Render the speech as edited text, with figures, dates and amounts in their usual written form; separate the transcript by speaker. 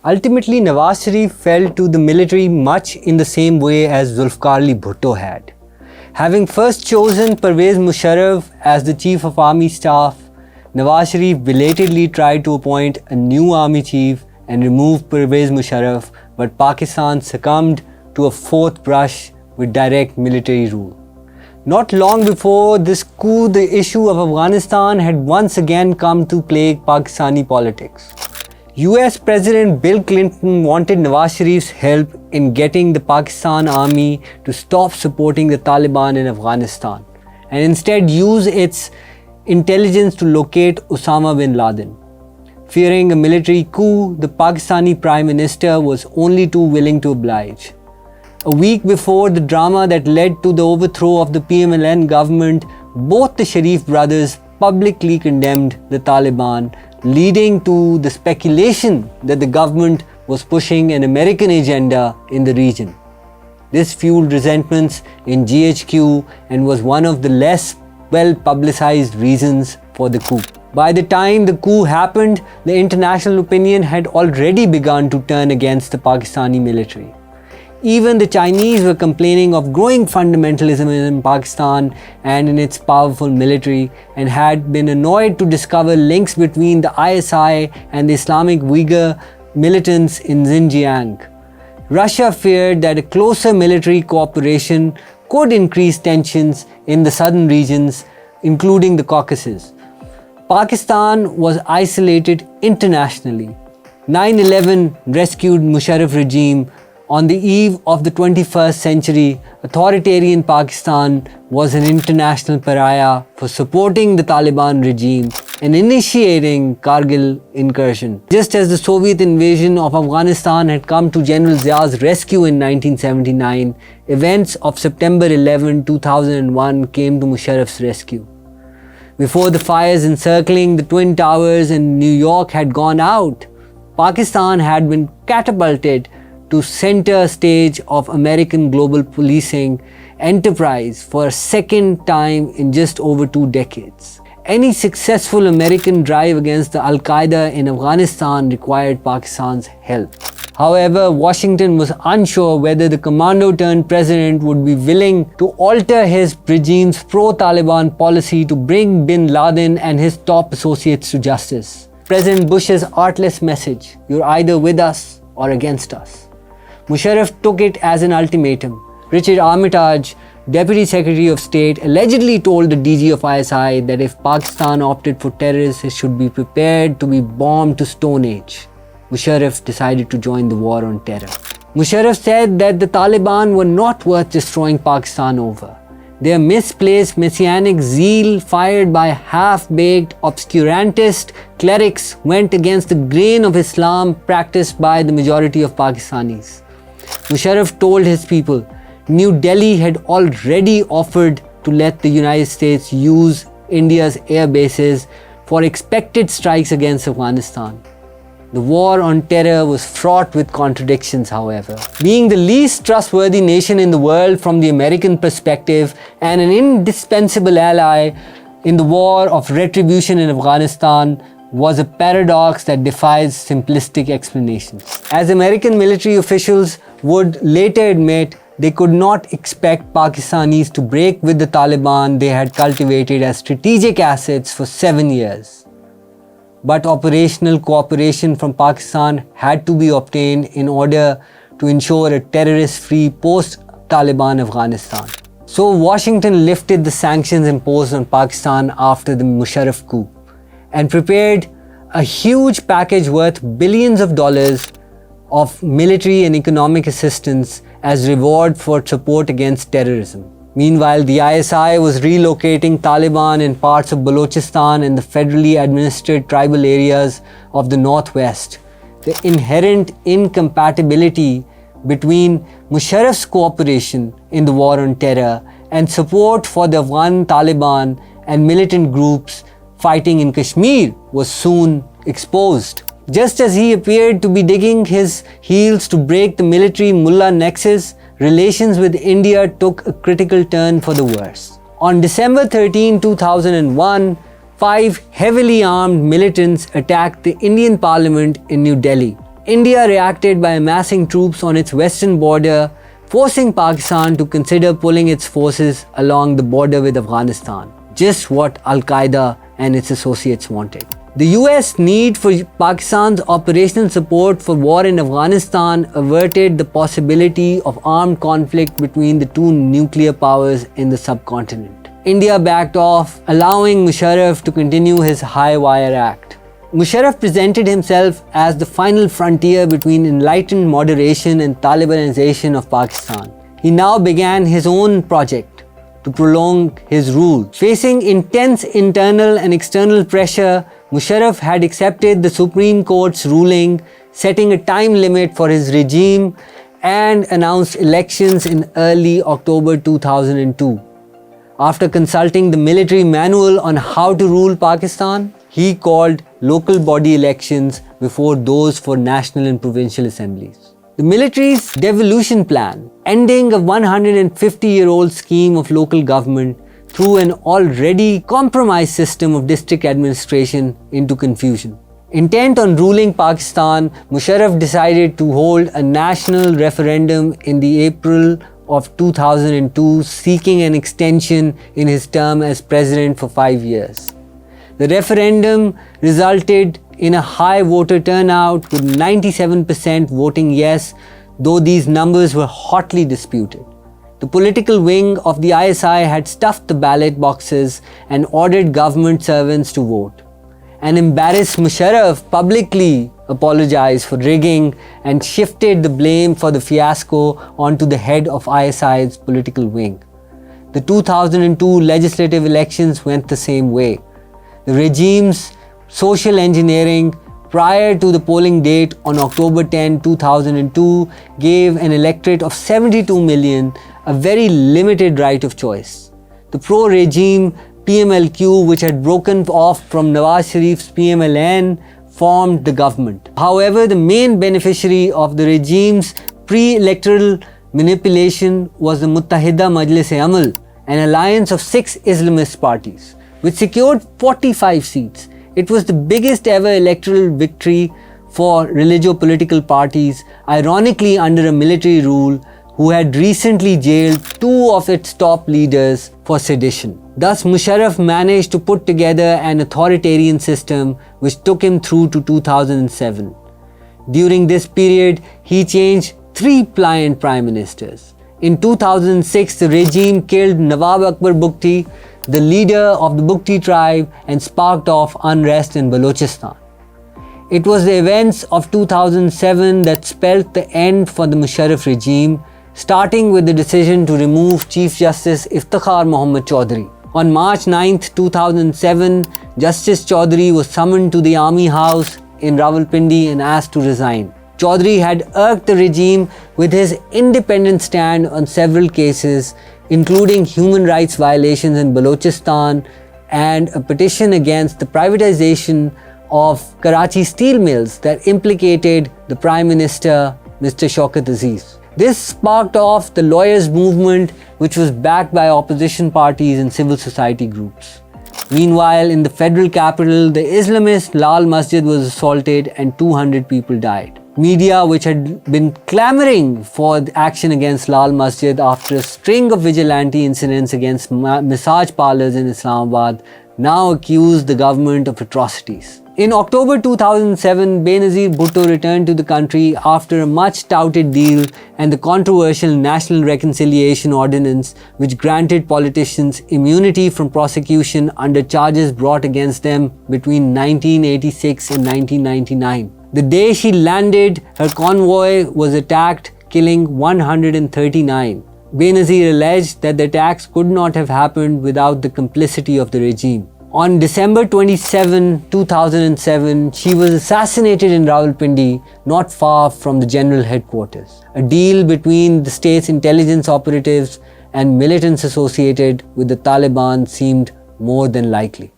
Speaker 1: Ultimately, Nawaz Sharif fell to the military much in the same way as Bhutto had. Having first chosen Pervez Musharraf as the Chief of Army Staff, Nawaz Sharif belatedly tried to appoint a new army chief and remove Pervez Musharraf, but Pakistan succumbed to a fourth brush with direct military rule. Not long before this coup, the issue of Afghanistan had once again come to plague Pakistani politics. US President Bill Clinton wanted Nawaz Sharif's help in getting the Pakistan army to stop supporting the Taliban in Afghanistan and instead use its intelligence to locate Osama bin Laden. Fearing a military coup, the Pakistani Prime Minister was only too willing to oblige. A week before the drama that led to the overthrow of the PML-N government, both the Sharif brothers publicly condemned the Taliban, leading to the speculation that the government was pushing an American agenda in the region. This fueled resentments in GHQ and was one of the less well-publicized reasons for the coup. By the time the coup happened, the international opinion had already begun to turn against the Pakistani military. Even the Chinese were complaining of growing fundamentalism in Pakistan and in its powerful military, and had been annoyed to discover links between the ISI and the Islamic Uyghur militants in Xinjiang. Russia feared that a closer military cooperation could increase tensions in the southern regions, including the Caucasus. Pakistan was isolated internationally. 9/11 rescued Musharraf regime. On the eve of the 21st century, authoritarian Pakistan was an international pariah for supporting the Taliban regime and initiating Kargil incursion. Just as the Soviet invasion of Afghanistan had come to General Zia's rescue in 1979, events of September 11, 2001 came to Musharraf's rescue. Before the fires encircling the Twin Towers in New York had gone out, Pakistan had been catapulted to center stage of American global policing enterprise for a second time in just over 2 decades. Any successful American drive against the Al-Qaeda in Afghanistan required Pakistan's help. However, Washington was unsure whether the commando-turned-president would be willing to alter his regime's pro-Taliban policy to bring bin Laden and his top associates to justice. President Bush's artless message, "You're either with us or against us." Musharraf took it as an ultimatum. Richard Armitage, Deputy Secretary of State, allegedly told the DG of ISI that if Pakistan opted for terrorists, it should be prepared to be bombed to Stone Age. Musharraf decided to join the war on terror. Musharraf said that the Taliban were not worth destroying Pakistan over. Their misplaced messianic zeal, fired by half-baked obscurantist clerics, went against the grain of Islam practiced by the majority of Pakistanis. Musharraf told his people, New Delhi had already offered to let the United States use India's air bases for expected strikes against Afghanistan. The war on terror was fraught with contradictions, however. Being the least trustworthy nation in the world from the American perspective and an indispensable ally in the war of retribution in Afghanistan was a paradox that defies simplistic explanations. As American military officials would later admit, they could not expect Pakistanis to break with the Taliban they had cultivated as strategic assets for 7 years. But operational cooperation from Pakistan had to be obtained in order to ensure a terrorist-free post-Taliban Afghanistan. So Washington lifted the sanctions imposed on Pakistan after the Musharraf coup and prepared a huge package worth billions of dollars of military and economic assistance as reward for support against terrorism. Meanwhile, the ISI was relocating Taliban in parts of Balochistan and the federally administered tribal areas of the northwest. The inherent incompatibility between Musharraf's cooperation in the war on terror and support for the Afghan Taliban and militant groups fighting in Kashmir was soon exposed. Just as he appeared to be digging his heels to break the military-mullah nexus, relations with India took a critical turn for the worse. On December 13, 2001, 5 heavily armed militants attacked the Indian Parliament in New Delhi. India reacted by amassing troops on its western border, forcing Pakistan to consider pulling its forces along the border with Afghanistan, just what Al-Qaeda and its associates wanted. The US need for Pakistan's operational support for war in Afghanistan averted the possibility of armed conflict between the two nuclear powers in the subcontinent. India backed off, allowing Musharraf to continue his high wire act. Musharraf presented himself as the final frontier between enlightened moderation and Talibanization of Pakistan. He now began his own project to prolong his rule. Facing intense internal and external pressure, Musharraf had accepted the Supreme Court's ruling, setting a time limit for his regime, and announced elections in early October 2002. After consulting the military manual on how to rule Pakistan, he called local body elections before those for national and provincial assemblies. The military's devolution plan, ending a 150-year-old scheme of local government, threw an already compromised system of district administration into confusion. Intent on ruling Pakistan, Musharraf decided to hold a national referendum in the April of 2002, seeking an extension in his term as president for 5 years. The referendum resulted in a high voter turnout with 97% voting yes, though these numbers were hotly disputed. The political wing of the ISI had stuffed the ballot boxes and ordered government servants to vote. An embarrassed Musharraf publicly apologized for rigging and shifted the blame for the fiasco onto the head of ISI's political wing. The 2002 legislative elections went the same way. The regime's social engineering prior to the polling date on October 10, 2002 gave an electorate of 72 million a very limited right of choice. The pro-regime PML-Q, which had broken off from Nawaz Sharif's PML-N, formed the government. However, the main beneficiary of the regime's pre-electoral manipulation was the Muttahida Majlis-e-Amal, an alliance of 6 Islamist parties, which secured 45 seats. It was the biggest ever electoral victory for religio-political parties, ironically under a military rule, who had recently jailed 2 of its top leaders for sedition. Thus, Musharraf managed to put together an authoritarian system which took him through to 2007. During this period, he changed 3 pliant prime ministers. In 2006, the regime killed Nawab Akbar Bhutto, the leader of the Bhutto tribe, and sparked off unrest in Balochistan. It was the events of 2007 that spelled the end for the Musharraf regime, starting with the decision to remove Chief Justice Iftikhar Mohammad Chaudhry. On March 9, 2007, Justice Chaudhry was summoned to the Army House in Rawalpindi and asked to resign. Chaudhry had irked the regime with his independent stand on several cases, including human rights violations in Balochistan and a petition against the privatization of Karachi steel mills that implicated the Prime Minister, Mr. Shaukat Aziz. This sparked off the lawyers' movement, which was backed by opposition parties and civil society groups. Meanwhile, in the federal capital, the Islamist Lal Masjid was assaulted and 200 people died. Media, which had been clamoring for action against Lal Masjid after a string of vigilante incidents against massage parlors in Islamabad, now accused the government of atrocities. In October 2007, Benazir Bhutto returned to the country after a much-touted deal and the controversial National Reconciliation Ordinance, which granted politicians immunity from prosecution under charges brought against them between 1986 and 1999. The day she landed, her convoy was attacked, killing 139. Benazir alleged that the attacks could not have happened without the complicity of the regime. On December 27, 2007, she was assassinated in Rawalpindi, not far from the general headquarters. A deal between the state's intelligence operatives and militants associated with the Taliban seemed more than likely.